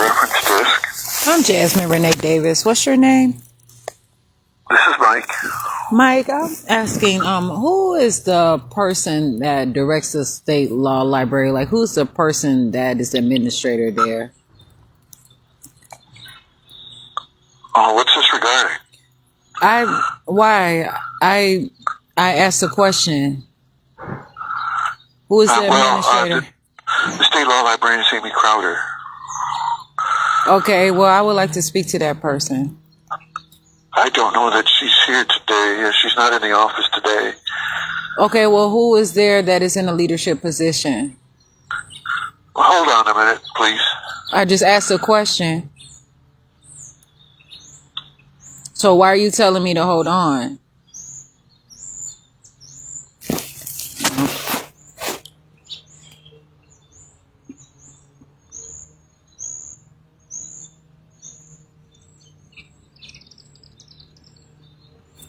reference desk. I'm Jasmine Renee Davis. What's your name? This is Mike. Mike, I'm asking, who is the person that directs the state law library? Like, who's the person that is the administrator there? Oh, what's this regarding? I asked a question. Who is the administrator? The state law librarian is Amy Crowder. Okay, well, I would like to speak to that person. I don't know that she's here today. She's not in the office today. Okay, well, who is there that is in a leadership position? Well, hold on a minute, please. I just asked a question. So why are you telling me to hold on?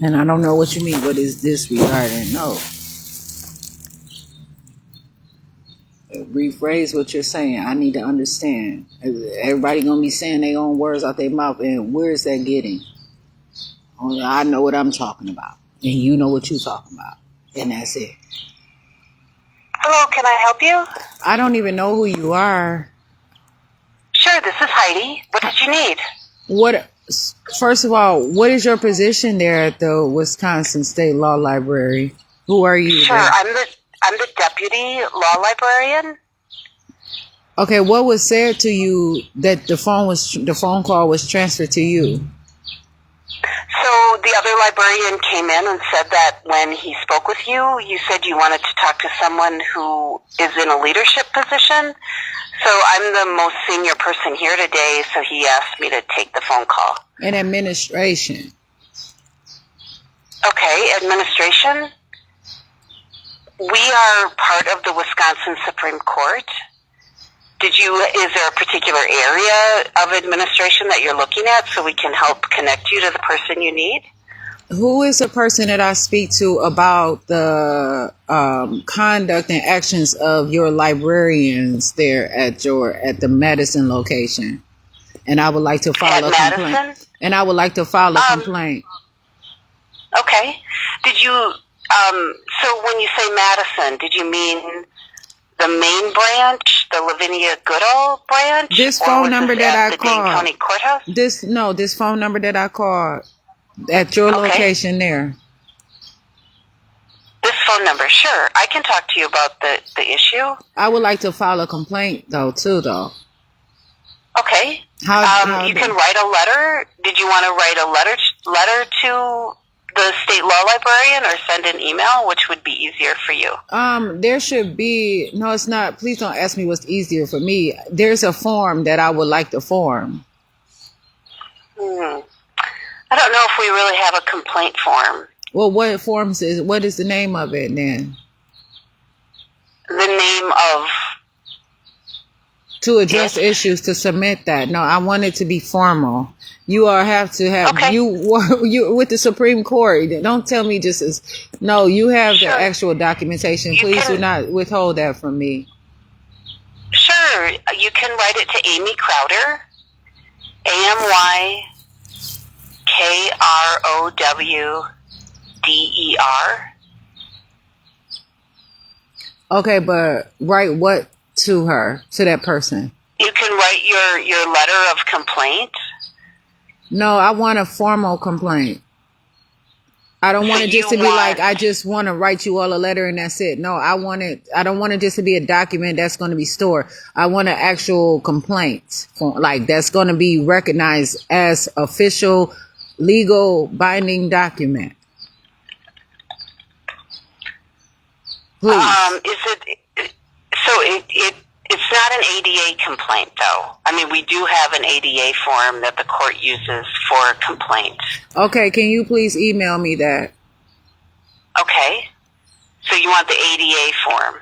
And I don't know what you mean. What is this regarding? No. Rephrase what you're saying. I need to understand. Everybody gonna be saying their own words out their mouth, and where is that getting? Only I know what I'm talking about, and you know what you're talking about, and that's it. Hello, can I help you? I don't even know who you are. Sure, this is Heidi. What did you need? What? First of all, what is your position there at the Wisconsin State Law Library? Who are you? Sure, there? I'm the deputy law librarian. Okay, what was said to you that the phone call was transferred to you? So the other librarian came in and said that when he spoke with you, you said you wanted to talk to someone who is in a leadership position. So I'm the most senior person here today, so he asked me to take the phone call. In administration. Okay, administration. We are part of the Wisconsin Supreme Court. Is there a particular area of administration that you're looking at so we can help connect you to the person you need? Who is the person that I speak to about the conduct and actions of your librarians there at the Madison location? And I would like to file a complaint. And I would like to file a complaint. Okay. Did you, so when you say Madison, did you mean the main branch, the Lavinia Goodall branch? This phone number that I called. Dane County Courthouse? This phone number that I called at your location there. This phone number, sure. I can talk to you about the issue. I would like to file a complaint though. Okay. You can write a letter. Did you want to write a letter to the state law librarian or send an email? Which would be easier for you? There should be, no, it's not. Please don't ask me what's easier for me. There's a form that I would like to form. I don't know if we really have a complaint form. Well, what is the name of it then? The name of... To address issues, to submit that. No, I want it to be formal. You all have to have, you with the Supreme Court. Don't tell me just as, no, you have the actual documentation. Please do not withhold that from me. Sure. You can write it to Amy Crowder, AMYKROWDER. Okay, but write what to her, to that person? You can write your letter of complaint. No, I want a formal complaint. I don't want it just to be like, I just want to write you all a letter and that's it. No, I don't want it just to be a document that's going to be stored. I want an actual complaint, like that's going to be recognized as official, legal, binding document. Please. It's not an ADA complaint, though. I mean, we do have an ADA form that the court uses for complaints. Okay, can you please email me that? Okay. So you want the ADA form?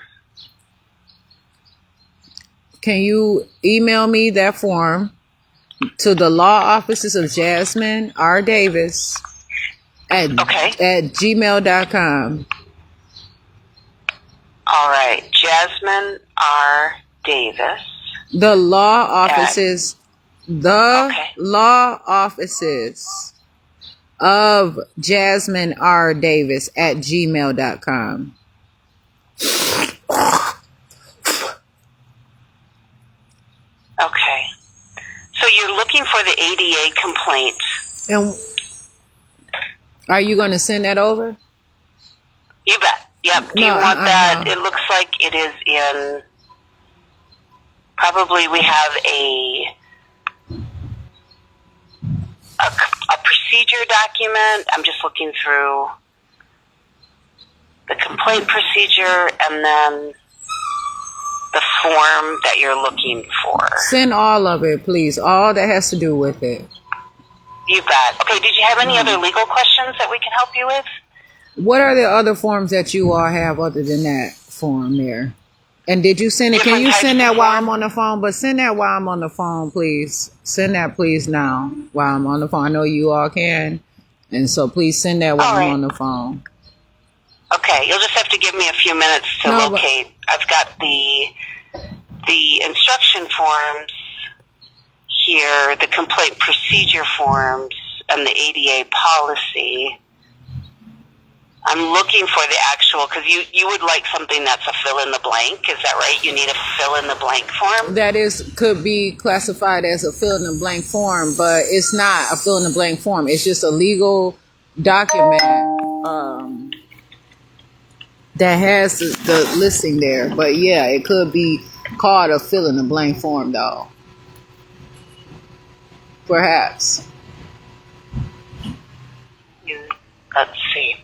Can you email me that form to the law offices of Jasmine R. Davis at gmail.com? All right. Jasmine R. Davis. The law offices The Okay. law offices of Jasmine R. Davis at gmail.com. Okay. So you're looking for the ADA complaint. And are you going to send that over? You bet. Yep. Do you No, want that? no. It looks like it is in. Probably we have a procedure document. I'm just looking through the complaint procedure and then the form that you're looking for. Send all of it, please. All that has to do with it. You bet. Okay, did you have any other legal questions that we can help you with? What are the other forms that you all have other than that form there? And did you send it? Can Different you types send of that while form? I'm on the phone? But send that while I'm on the phone, please. Send that, please, now while I'm on the phone. I know you all can. And so please send that while All I'm right. on the phone. Okay, you'll just have to give me a few minutes to No, but- locate. I've got the instruction forms here, the complaint procedure forms, and the ADA policy. I'm looking for the actual, because you would like something that's a fill in the blank. Is that right? You need a fill in the blank form? That could be classified as a fill in the blank form, but it's not a fill in the blank form. It's just a legal document that has the listing there. But yeah, it could be called a fill in the blank form, though. Perhaps. Let's see.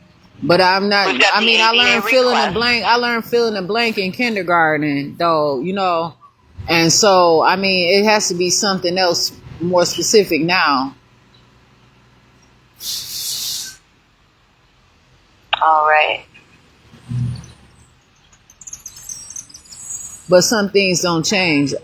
But I'm not. We've got I the mean, I ADA learned fill in the request. blank. I learned fill in the blank in kindergarten, though. You know, and so I mean, it has to be something else more specific now. All right. But some things don't change.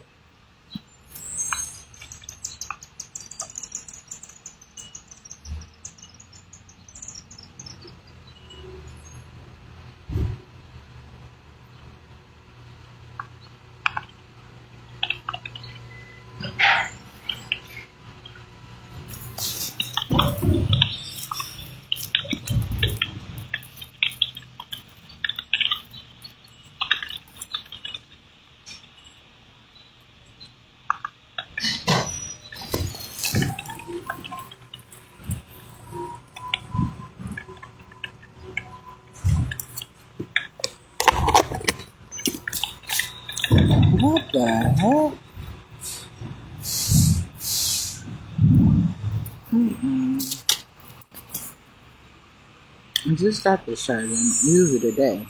What the hell? I just got this shirt and use it today.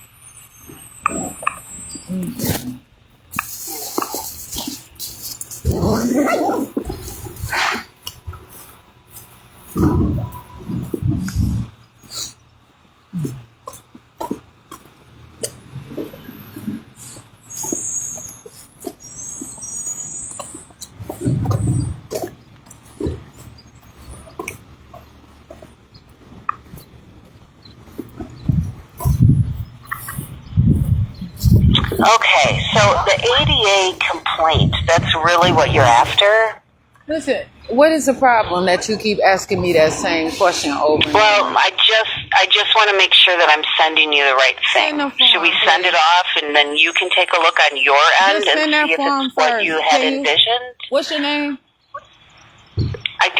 Okay, so the ADA complaint, that's really what you're after? Listen, what is the problem that you keep asking me that same question over and Well, over? I just want to make sure that I'm sending you the right thing. Send the form, Should we send it please. off and then you can take a look on your end Just and send that see if form it's what first. you had Can you- envisioned? What's your name?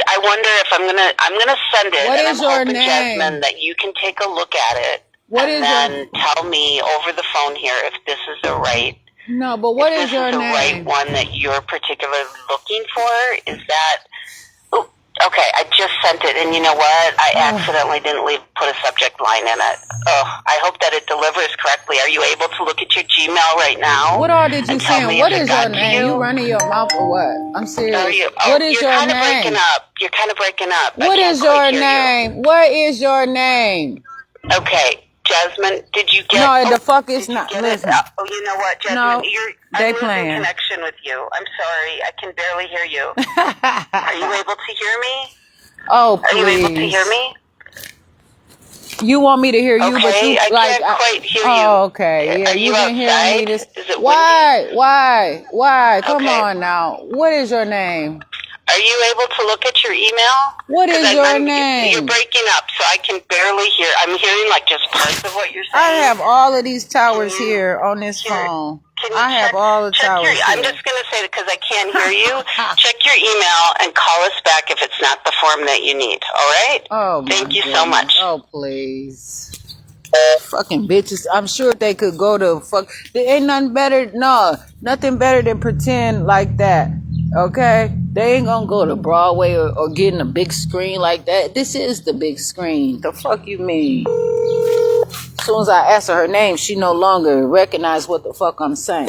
I wonder if I'm gonna send it. What and is I'm your hoping, name? Jasmine, that you can take a look at it What and is your- then tell me over the phone here if this is the right. No, but what if is this your is the right name? one that you're particularly looking for. Is that? Ooh, okay, I just sent it, and you know what? I accidentally didn't put a subject line in it. Oh, I hope that it delivers correctly. Are you able to look at your Gmail right now? What all did you and tell send? me What if it is got your to name? You running your mouth or what? I'm serious. Are you? What is you're your kind of breaking name? up. You're kind of breaking up. I What can't is your quite hear you. name? What is your name? Okay, Jasmine, did you get? No, the fuck is did you not. get Listen. it? Oh, you know what, Jasmine? No, they I'm losing playing. connection with you. I'm sorry. I can barely hear you. Are you able to hear me? Oh, Are you able to please. hear me? You want me to hear you, but Okay, you I like. can't quite hear you. Oh, okay. Yeah, Are you can hear me. outside? This. Is it Why? Why? Why? Come Okay. on now. What is your name? Are you able to look at your email? What is your You're name? breaking up, so I can barely hear. I'm hearing like just parts of what you're saying. I have all of these towers here on this phone. Can you I have all the towers I'm here. just going to say that because I can't hear you. Check your email and call us back if it's not the form that you need. All right? Oh, my Thank you so goodness. much. Oh, please. Fucking bitches. I'm sure they could go to fuck. There ain't nothing better. No, nothing better than pretend like that. Okay? They ain't gonna go to Broadway or get in a big screen like that. This is the big screen. The fuck you mean? As soon as I ask her name, she no longer recognize what the fuck I'm saying.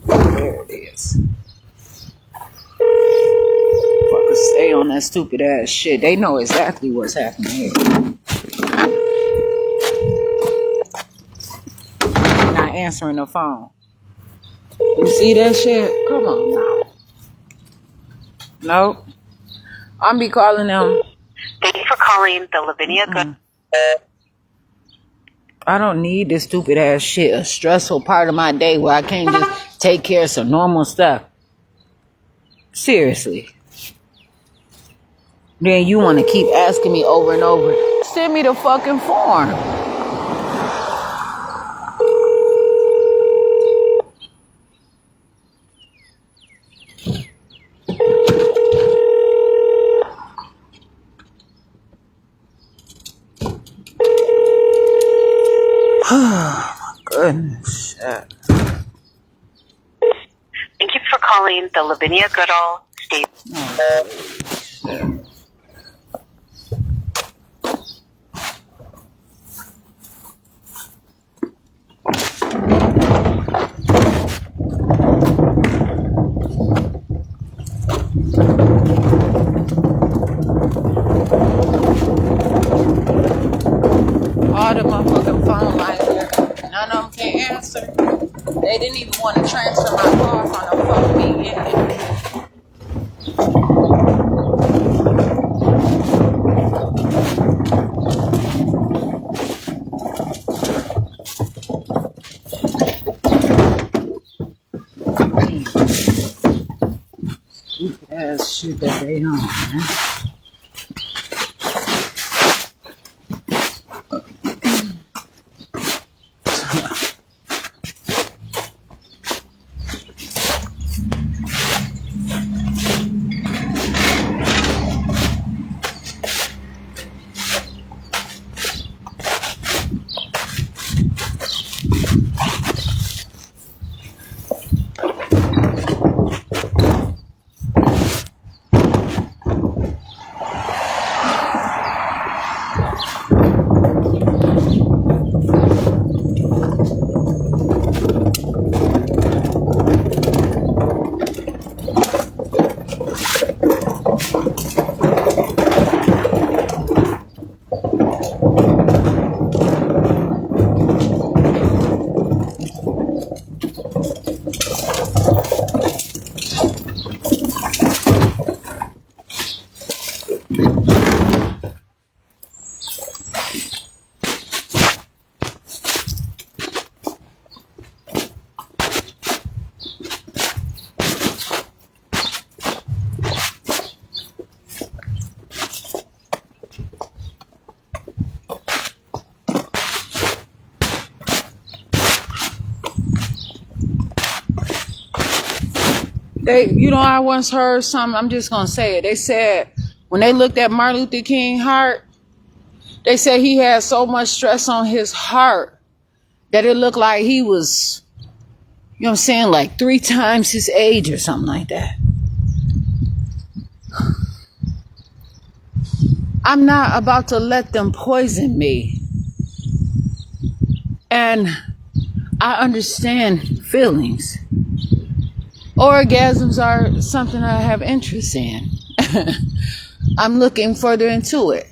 There it is. Fuckers stay on that stupid ass shit. They know exactly what's happening here. Not answering the phone. You see that shit? Come on now. Nope. I'm be calling them. Thank you for calling the Lavinia Good. I don't need this stupid ass shit. A stressful part of my day where I can't just take care of some normal stuff. Seriously. Then you want to keep asking me over and over. Send me the fucking form. Goodness shit. Thank you for calling the Lavinia Goodall State. Oh, shit. All the motherfucking phone lines here, none of them can answer. They didn't even want to transfer my call from the phone me in. Stupid ass shit that they on, man. I once heard something, I'm just going to say it. They said when they looked at Martin Luther King's heart, they said he had so much stress on his heart that it looked like he was, you know what I'm saying, like 3 times his age or something like that. I'm not about to let them poison me. And I understand feelings. Orgasms are something I have interest in. I'm looking further into it.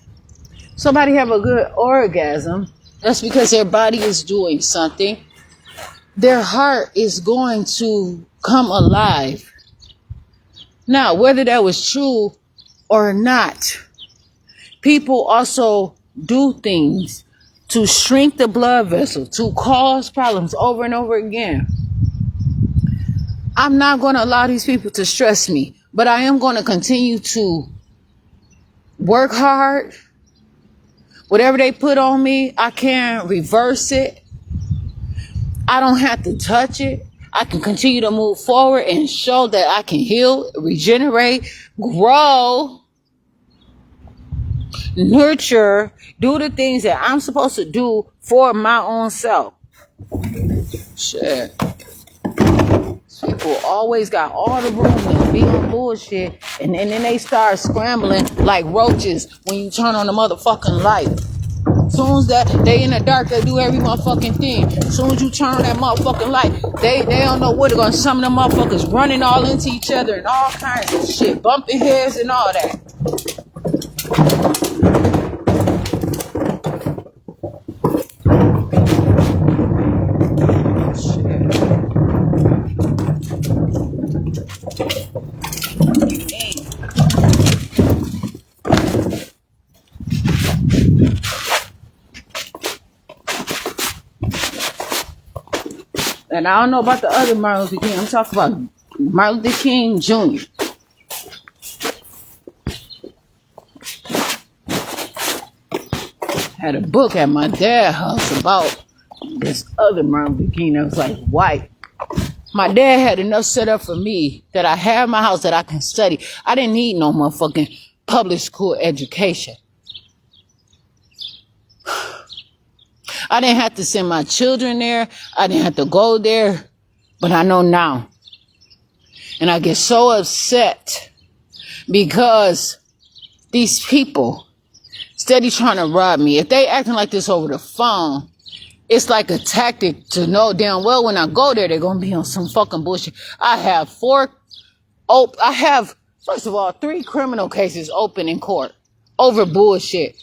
Somebody have a good orgasm, that's because their body is doing something. Their heart is going to come alive. Now, whether that was true or not, people also do things to shrink the blood vessel, to cause problems over and over again. I'm not going to allow these people to stress me, but I am going to continue to work hard. Whatever they put on me, I can reverse it. I don't have to touch it. I can continue to move forward and show that I can heal, regenerate, grow, nurture, do the things that I'm supposed to do for my own self. Shit. People always got all the room to be on bullshit, and then they start scrambling like roaches when you turn on the motherfucking light. Soon as that they in the dark, they do every motherfucking thing. Soon as you turn on that motherfucking light, they don't know where they're gonna. Some of them motherfuckers running all into each other and all kinds of shit, bumping heads and all that. And I don't know about the other Martin Luther King. I'm talking about Martin Luther King Jr. Had a book at my dad's house about this other Martin Luther King that was like white. My dad had enough set up for me that I have my house that I can study. I didn't need no motherfucking public school education. I didn't have to send my children there. I didn't have to go there. But I know now. And I get so upset because these people steady trying to rob me. If they acting like this over the phone, it's like a tactic to know damn well when I go there, they're going to be on some fucking bullshit. I have first of all, 3 criminal cases open in court over bullshit.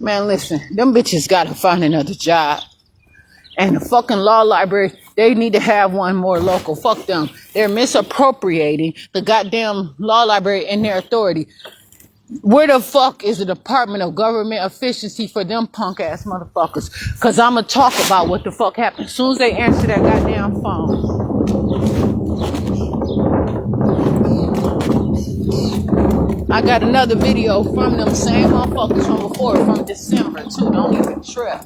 Man, listen, them bitches gotta find another job. And the fucking law library, they need to have one more local. Fuck them. They're misappropriating the goddamn law library and their authority. Where the fuck is the Department of Government Efficiency for them punk ass motherfuckers? Cause I'ma talk about what the fuck happened as soon as they answer that goddamn phone. I got another video from them same motherfuckers from before, from December too. Don't even trip.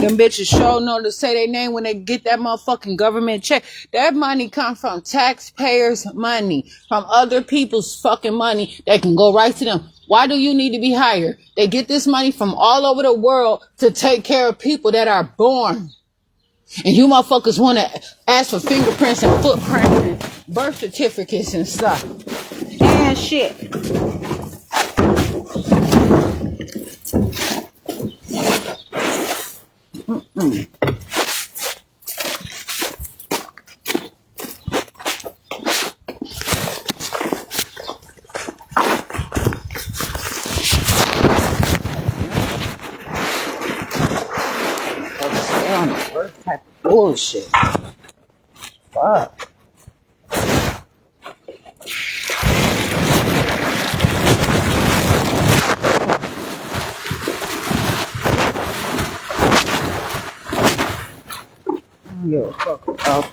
Them bitches sure know to say their name when they get that motherfucking government check. That money comes from taxpayers' money, from other people's fucking money that can go right to them. Why do you need to be hired? They get this money from all over the world to take care of people that are born. And you motherfuckers want to ask for fingerprints and footprints and birth certificates and stuff. And shit. Type of bullshit. Fuck. Yo, fuck it up.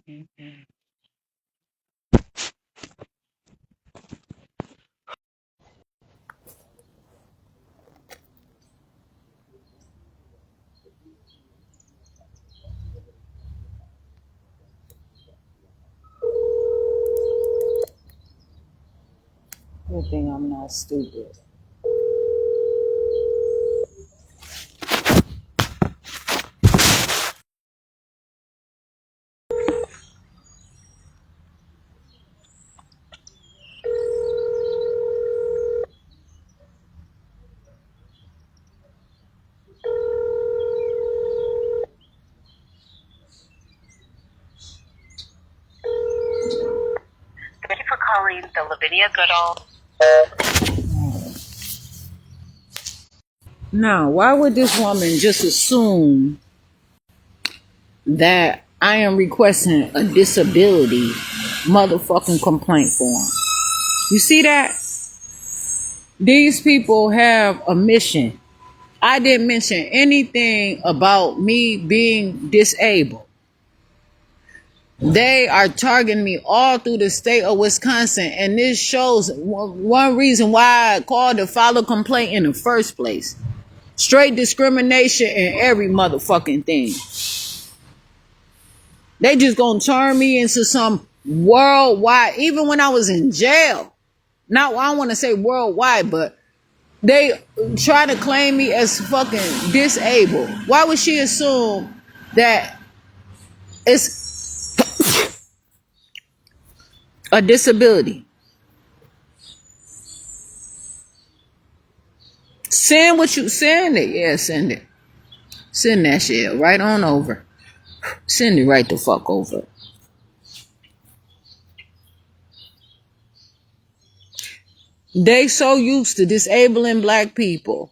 Good thing I'm not stupid. Thank you for calling the Lavinia Goodall. Now, why would this woman just assume that I am requesting a disability motherfucking complaint form? You see that? These people have a mission. I didn't mention anything about me being disabled. They are targeting me all through the state of Wisconsin, and this shows one reason why I called to file a complaint in the first place. Straight discrimination in every motherfucking thing. They just gonna turn me into some worldwide, even when I was in jail. Now, I don't want to say worldwide, but they try to claim me as fucking disabled. Why would she assume that it's a disability? Send what you send it. Yeah, send it. Send that shit right on over. Send it right the fuck over. They so used to disabling black people.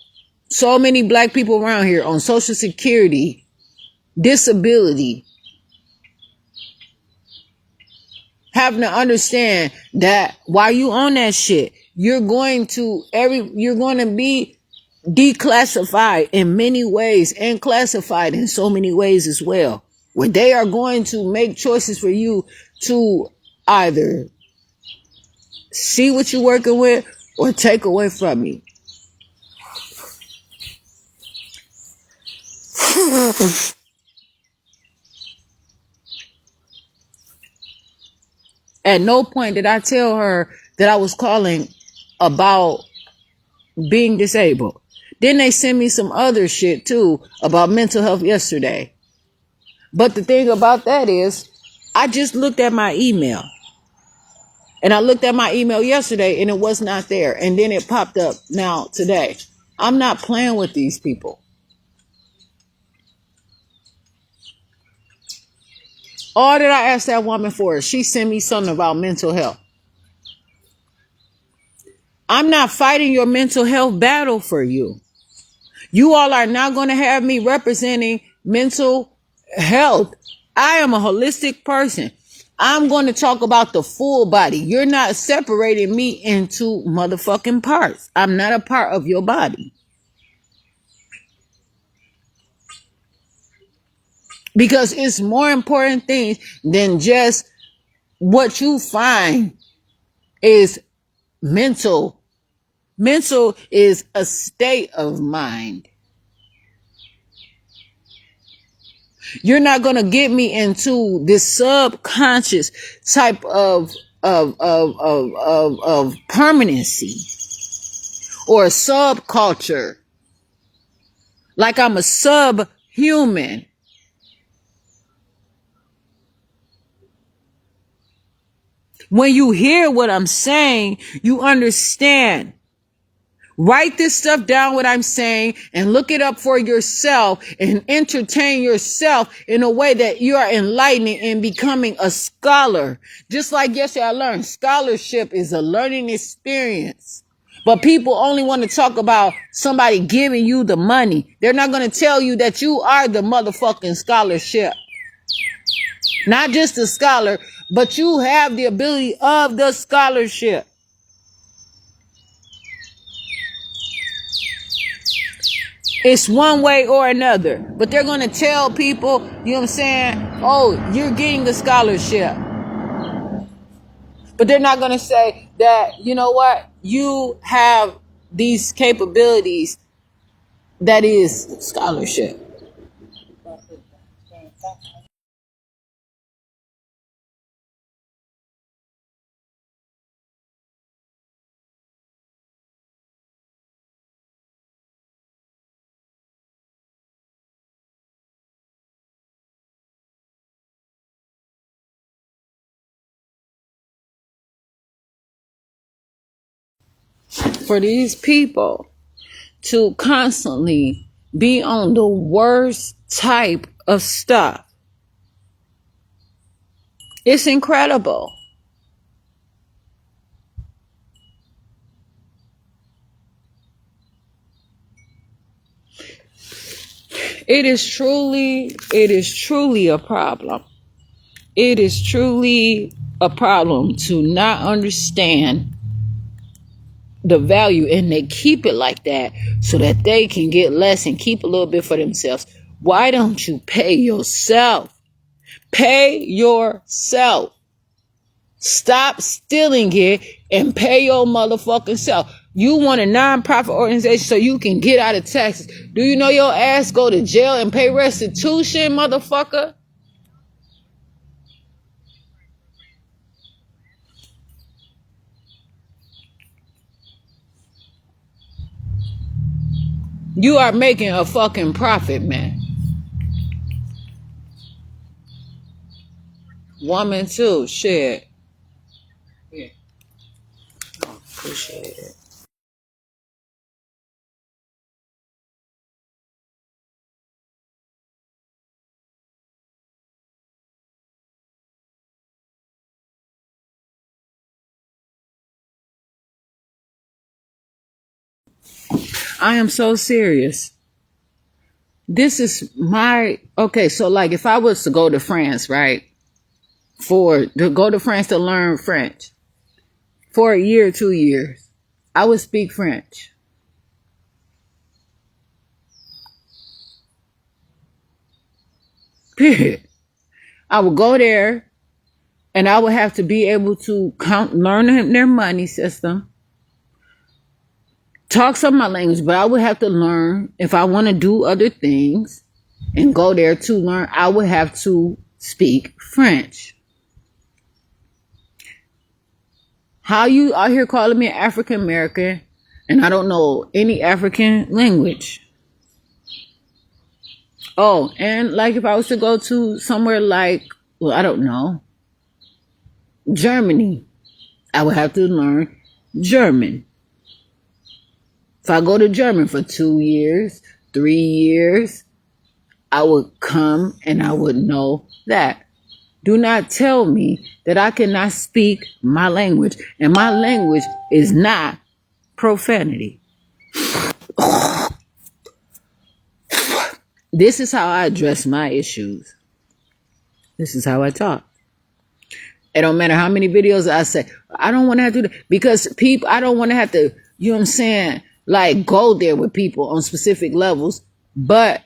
So many black people around here on Social Security, disability, having to understand that while you on that shit, you're going to be declassified in many ways and classified in so many ways as well, where they are going to make choices for you to either see what you're working with or take away from you. At no point did I tell her that I was calling about being disabled. Then they sent me some other shit too about mental health yesterday. But the thing about that is, I just looked at my email. And I looked at my email yesterday and it was not there. And then it popped up now today. I'm not playing with these people. All that I asked that woman for is she sent me something about mental health. I'm not fighting your mental health battle for you. You all are not going to have me representing mental health. I am a holistic person. I'm going to talk about the full body. You're not separating me into motherfucking parts. I'm not a part of your body. Because it's more important things than just what you find is mental. Mental is a state of mind. You're not going to get me into this subconscious type of permanency or a subculture. Like I'm a subhuman. When you hear what I'm saying, you understand. Write this stuff down, what I'm saying, and look it up for yourself and entertain yourself in a way that you are enlightening and becoming a scholar. Just like yesterday I learned, scholarship is a learning experience. But people only want to talk about somebody giving you the money. They're not going to tell you that you are the motherfucking scholarship. Not just a scholar, but you have the ability of the scholarship. It's one way or another. But they're going to tell people, you know what I'm saying? Oh, you're getting a scholarship. But they're not going to say that, you know what? You have these capabilities that is scholarship. For these people to constantly be on the worst type of stuff, it's incredible. It is truly a problem. It is truly a problem to not understand the value, and they keep it like that so that they can get less and keep a little bit for themselves. Why don't you pay yourself? Pay yourself. Stop stealing it and pay your motherfucking self. You want a non-profit organization so you can get out of taxes. Do you know your ass go to jail and pay restitution, motherfucker? You are making a fucking profit, man. Woman too, shit. Yeah. Oh, appreciate it. I am so serious. This is okay, so like if I was to go to France, right? To go to France to learn French for a year, 2 years, I would speak French. Period. I would go there and I would have to be able to learn their money system, talk some of my language, but I would have to learn if I want to do other things and go there to learn, I would have to speak French. How you out here calling me an African American and I don't know any African language? Oh, and like if I was to go to somewhere like, well, I don't know, Germany, I would have to learn German. If I go to German for 2 years, 3 years, I would come and I would know that. Do not tell me that I cannot speak my language, and my language is not profanity. This is how I address my issues. This is how I talk. It don't matter how many videos I say. I don't want to have to do that because people, I don't want to have to, you know what I'm saying, like go there with people on specific levels, but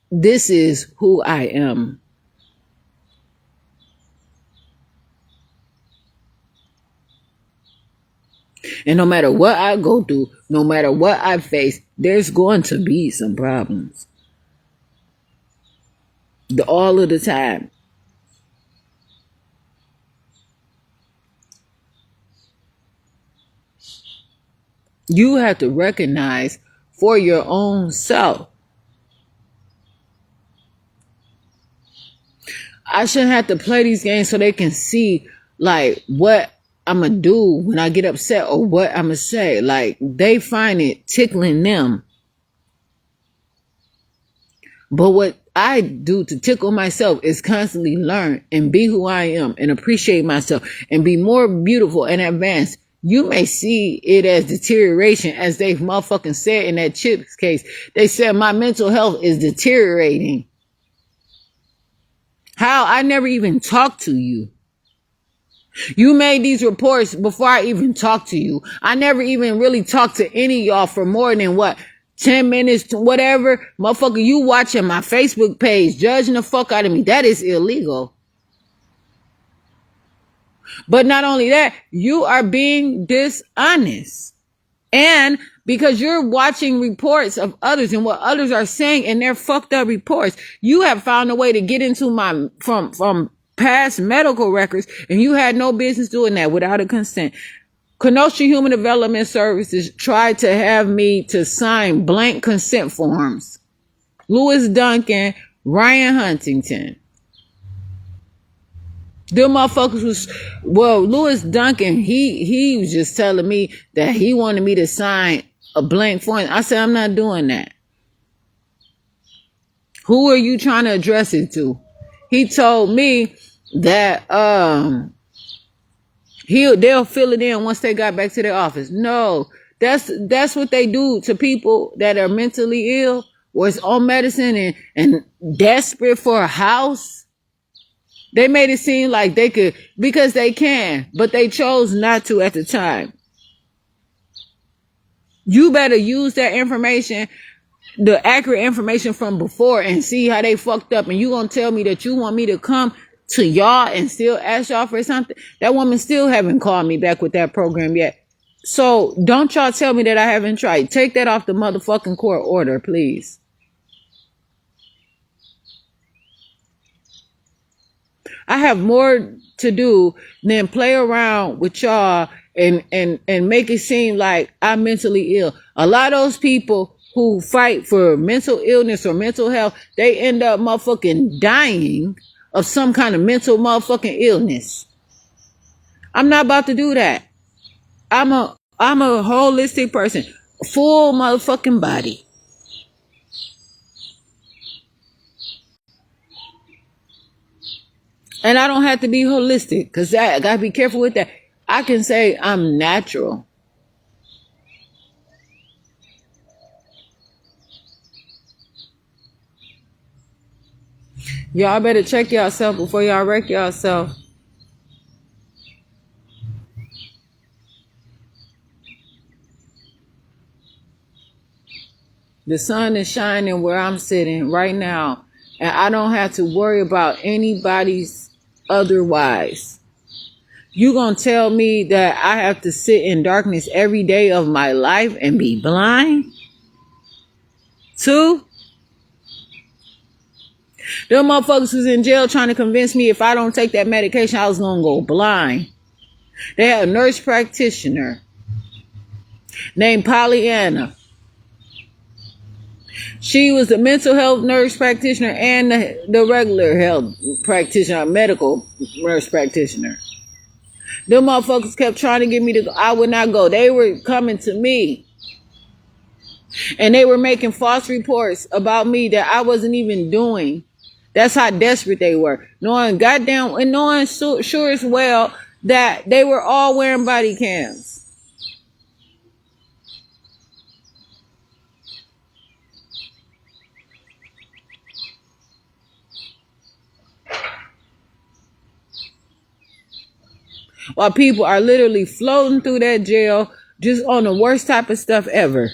this is who I am. And no matter what I go through, no matter what I face, there's going to be some problems. All of the time. You have to recognize for your own self. I shouldn't have to play these games so they can see like what I'm going to do when I get upset or what I'm going to say. Like they find it tickling them. But what I do to tickle myself is constantly learn and be who I am and appreciate myself and be more beautiful and advanced. You may see it as deterioration, as they motherfucking said in that Chips case. They said my mental health is deteriorating. How? I never even talked to you. You made these reports before I even talked to you. I never even really talked to any of y'all for more than what? 10 minutes to whatever. Motherfucker, you watching my Facebook page, judging the fuck out of me. That is illegal. But not only that, you are being dishonest. And because you're watching reports of others and what others are saying in their fucked up reports, you have found a way to get into my from past medical records, and you had no business doing that without a consent. Kenosha Human Development Services tried to have me to sign blank consent forms. Lewis Duncan, Ryan Huntington. Them motherfuckers was, well, Lewis Duncan, he was just telling me that he wanted me to sign a blank form. I said, I'm not doing that. Who are you trying to address it to? He told me that they'll fill it in once they got back to their office. No, that's what they do to people that are mentally ill or is on medicine and desperate for a house. They made it seem like they could, because they can, but they chose not to at the time. You better use that information, the accurate information from before, and see how they fucked up. And you gonna tell me that you want me to come to y'all and still ask y'all for something? That woman still haven't called me back with that program yet. So don't y'all tell me that I haven't tried. Take that off the motherfucking court order, please. I have more to do than play around with y'all and make it seem like I'm mentally ill. A lot of those people who fight for mental illness or mental health, they end up motherfucking dying of some kind of mental motherfucking illness. I'm not about to do that. I'm a holistic person. Full motherfucking body. And I don't have to be holistic, because I gotta be careful with that. I can say I'm natural. Y'all better check yourself before y'all wreck yourself. The sun is shining where I'm sitting right now, and I don't have to worry about anybody's otherwise. You gonna tell me that I have to sit in darkness every day of my life and be blind? Too? Them motherfuckers was in jail trying to convince me if I don't take that medication, I was gonna go blind. They had a nurse practitioner named Pollyanna. She was the mental health nurse practitioner and the regular health practitioner, medical nurse practitioner. Them motherfuckers kept trying to get me to go. I would not go. They were coming to me. And they were making false reports about me that I wasn't even doing. That's how desperate they were. Knowing sure as well that they were all wearing body cams. While people are literally floating through that jail just on the worst type of stuff ever.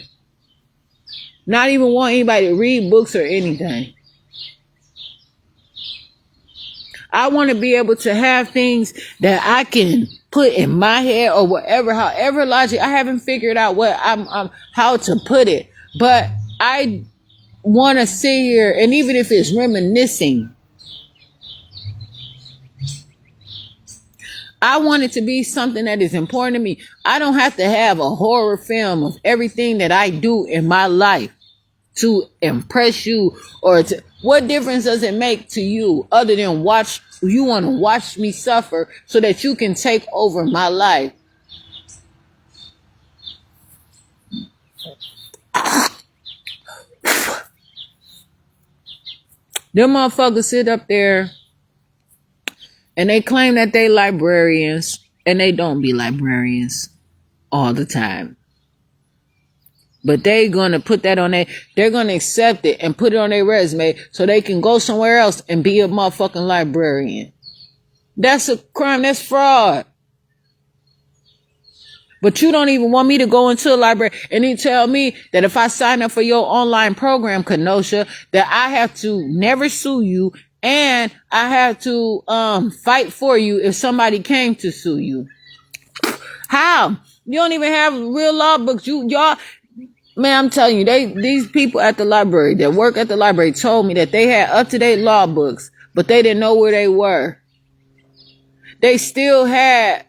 Not even want anybody to read books or anything. I want to be able to have things that I can put in my head or whatever, however logic. I haven't figured out what how to put it, but I want to sit here, and even if it's reminiscing, I want it to be something that is important to me. I don't have to have a horror film of everything that I do in my life to impress you or to. What difference does it make to you other than you want to watch me suffer so that you can take over my life? Them motherfuckers sit up there and they claim that they librarians, and they don't be librarians all the time. But they're going to put that on they're going to accept it and put it on their resume so they can go somewhere else and be a motherfucking librarian. That's a crime. That's fraud. But you don't even want me to go into a library and you tell me that if I sign up for your online program, Kenosha, that I have to never sue you and I have to fight for you if somebody came to sue you. How? You don't even have real law books. Y'all, man, I'm telling you, these people at the library that work at the library told me that they had up-to-date law books, but they didn't know where they were. They still had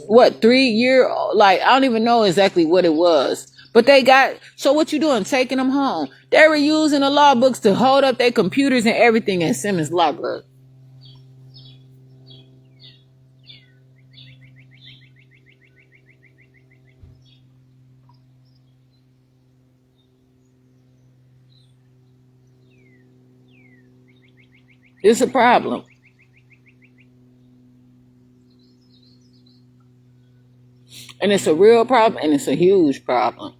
3 year, like, I don't even know exactly what it was. But they got, so what you doing? Taking them home. They were using the law books to hold up their computers and everything at Simmons Library. It's a problem. And it's a real problem and it's a huge problem.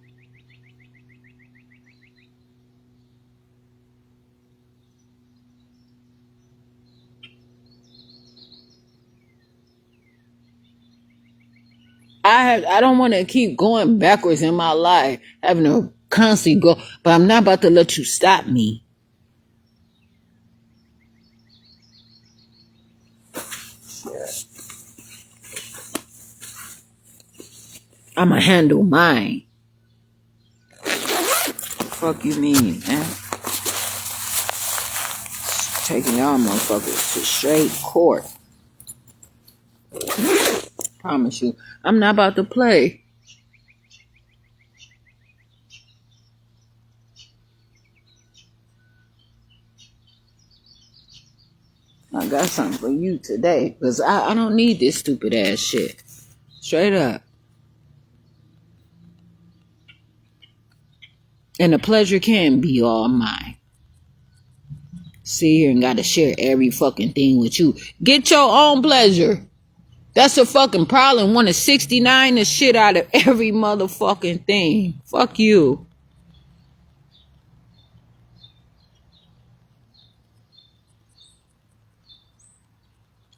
I don't want to keep going backwards in my life, having to constantly go, but I'm not about to let you stop me. I'ma handle mine. Fuck you mean, man? Taking y'all motherfuckers to straight court. Promise you, I'm not about to play. I got something for you today, because I don't need this stupid ass shit. Straight up. And the pleasure can be all mine. Sit here and gotta share every fucking thing with you. Get your own pleasure. That's a fucking problem. Want to 69 the shit out of every motherfucking thing. Fuck you.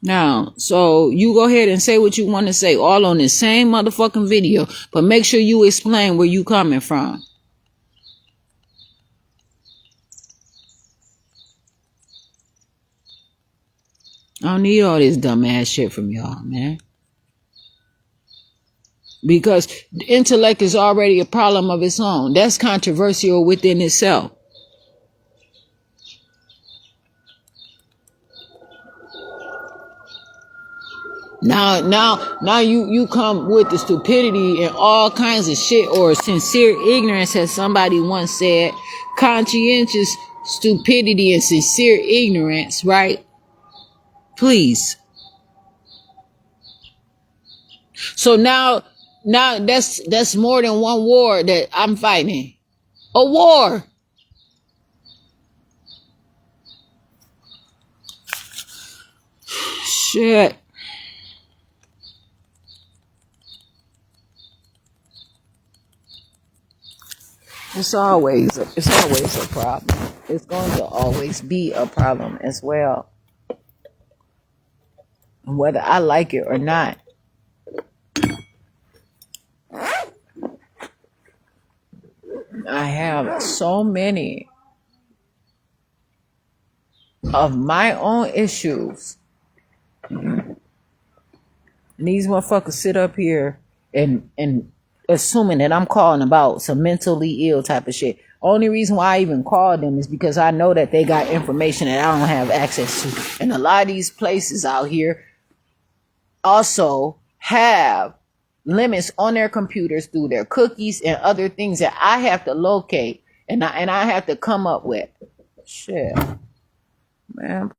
Now, so you go ahead and say what you want to say, all on the same motherfucking video, but make sure you explain where you coming from. I don't need all this dumbass shit from y'all, man. Because intellect is already a problem of its own. That's controversial within itself. Now you come with the stupidity and all kinds of shit, or sincere ignorance, as somebody once said. Conscientious stupidity and sincere ignorance, right? Please. So now that's more than one war that I'm fighting. A war. Shit. It's always a problem. It's going to always be a problem as well. Whether I like it or not. I have so many of my own issues. And these motherfuckers sit up here and assuming that I'm calling about some mentally ill type of shit. Only reason why I even called them is because I know that they got information that I don't have access to. And a lot of these places out here also have limits on their computers through their cookies and other things that I have to locate and I have to come up with. Shit, man.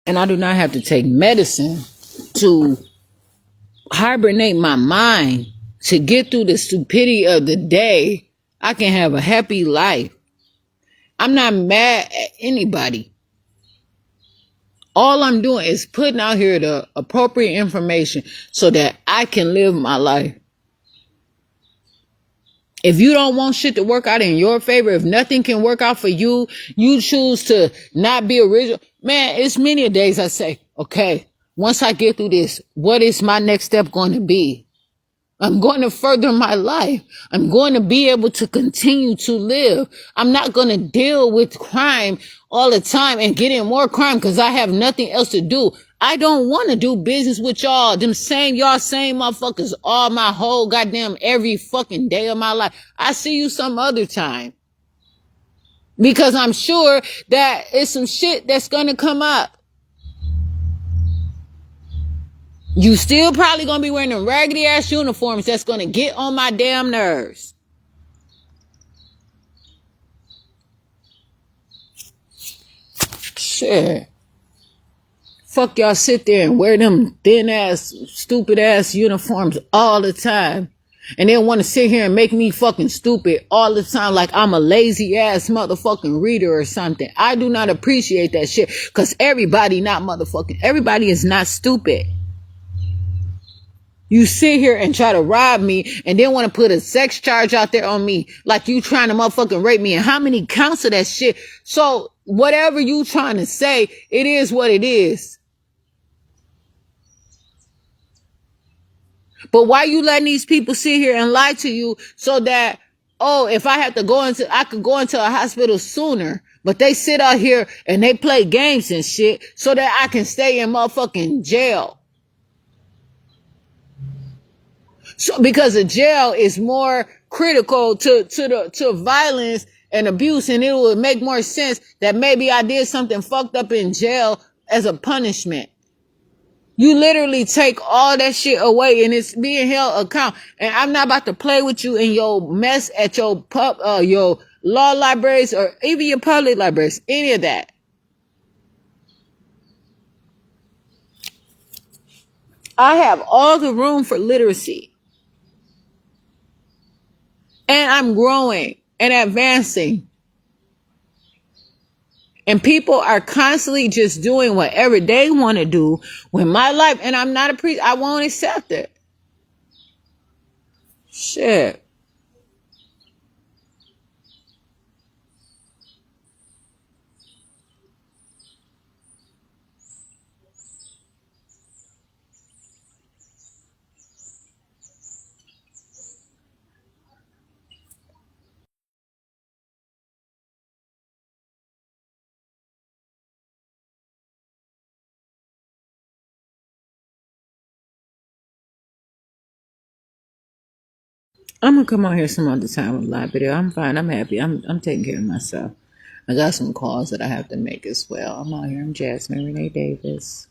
And I do not have to take medicine to hibernate my mind to get through the stupidity of the day. I can have a happy life. I'm not mad at anybody. All I'm doing is putting out here the appropriate information so that I can live my life. If you don't want shit to work out in your favor, if nothing can work out for you, you choose to not be original. Man, it's many days I say, okay, once I get through this, what is my next step going to be? I'm going to further my life. I'm going to be able to continue to live. I'm not going to deal with crime all the time and get in more crime because I have nothing else to do. I don't want to do business with y'all same motherfuckers all my whole goddamn every fucking day of my life. I see you some other time because I'm sure that it's some shit that's going to come up. You still probably gonna be wearing them raggedy ass uniforms that's gonna get on my damn nerves. Shit. Fuck y'all sit there and wear them thin ass, stupid ass uniforms all the time. And then want to sit here and make me fucking stupid all the time like I'm a lazy ass motherfucking reader or something. I do not appreciate that shit because everybody is not stupid. You sit here and try to rob me and then want to put a sex charge out there on me like you trying to motherfucking rape me. And how many counts of that shit? So whatever you trying to say, it is what it is. But why you letting these people sit here and lie to you so that, oh, if I have to I could go into a hospital sooner. But they sit out here and they play games and shit so that I can stay in motherfucking jail. So, because a jail is more critical to violence and abuse, and it would make more sense that maybe I did something fucked up in jail as a punishment. You literally take all that shit away and it's being held account. And I'm not about to play with you in your mess at your law libraries or even your public libraries, any of that. I have all the room for literacy. And I'm growing and advancing. And people are constantly just doing whatever they want to do with my life. And I'm not I won't accept it. Shit. I'm gonna come out here some other time with live video. I'm fine. I'm happy. I'm taking care of myself. I got some calls that I have to make as well. I'm out here. I'm Jasmine Renee Davis.